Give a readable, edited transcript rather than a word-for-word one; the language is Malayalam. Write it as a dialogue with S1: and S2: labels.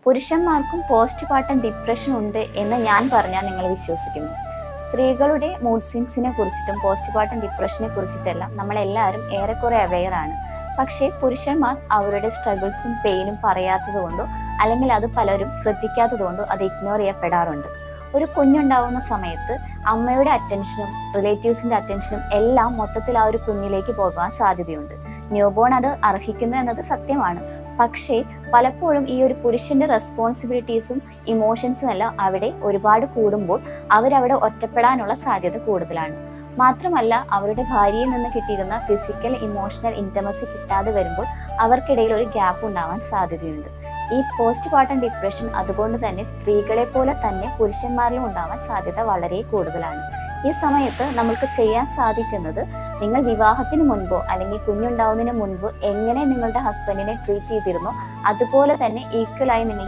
S1: പുരുഷന്മാർക്കും പോസ്റ്റ്പാർട്ടം ഡിപ്രഷൻ ഉണ്ട് എന്ന് ഞാൻ പറഞ്ഞാൽ നിങ്ങൾ വിശ്വസിക്കുന്നു. സ്ത്രീകളുടെ മൂഡ് സ്വിങ്സിനെ കുറിച്ചിട്ടും പോസ്റ്റ്പാർട്ടം ഡിപ്രഷനെ കുറിച്ചിട്ടെല്ലാം നമ്മളെല്ലാവരും ഏറെക്കുറെ അവെയറാണ്. പക്ഷേ പുരുഷന്മാർ അവരുടെ സ്ട്രഗിൾസും പെയിനും പറയാത്തത് കൊണ്ടോ അല്ലെങ്കിൽ അത് പലരും ശ്രദ്ധിക്കാത്തത് കൊണ്ടോ അത് ഇഗ്നോർ ചെയ്യപ്പെടാറുണ്ട്. ഒരു കുഞ്ഞുണ്ടാവുന്ന സമയത്ത് അമ്മയുടെ അറ്റൻഷനും റിലേറ്റീവ്സിൻ്റെ അറ്റൻഷനും എല്ലാം മൊത്തത്തിൽ ആ ഒരു കുഞ്ഞിലേക്ക് പോകാൻ സാധ്യതയുണ്ട്. ന്യൂബോൺ അത് അർഹിക്കുന്നു എന്നത് സത്യമാണ്. പക്ഷേ പലപ്പോഴും ഈ ഒരു പുരുഷന്റെ റെസ്പോൺസിബിലിറ്റീസും ഇമോഷൻസും എല്ലാം അവിടെ ഒരുപാട് കൂടുമ്പോൾ അവരവിടെ ഒറ്റപ്പെടാനുള്ള സാധ്യത കൂടുതലാണ്. മാത്രമല്ല അവരുടെ ഭാര്യയിൽ നിന്ന് കിട്ടിയിരുന്ന ഫിസിക്കൽ ഇമോഷണൽ ഇൻറ്റമസി കിട്ടാതെ വരുമ്പോൾ അവർക്കിടയിൽ ഒരു ഗ്യാപ്പ് ഉണ്ടാവാൻ സാധ്യതയുണ്ട്. ഈ പോസ്റ്റ്പാർട്ടം ഡിപ്രഷൻ അതുകൊണ്ട് തന്നെ സ്ത്രീകളെ പോലെ തന്നെ പുരുഷന്മാരിലും ഉണ്ടാവാൻ സാധ്യത വളരെ കൂടുതലാണ്. ഈ സമയത്ത് നമുക്ക് ചെയ്യാൻ സാധിക്കുന്നത്, നിങ്ങൾ വിവാഹത്തിന് മുൻപോ അല്ലെങ്കിൽ കുഞ്ഞുണ്ടാവുന്നതിന് മുൻപ് എങ്ങനെ നിങ്ങളുടെ ഹസ്ബൻഡിനെ ട്രീറ്റ് ചെയ്തിരുന്നോ അതുപോലെ തന്നെ ഈക്വലായി നിങ്ങൾ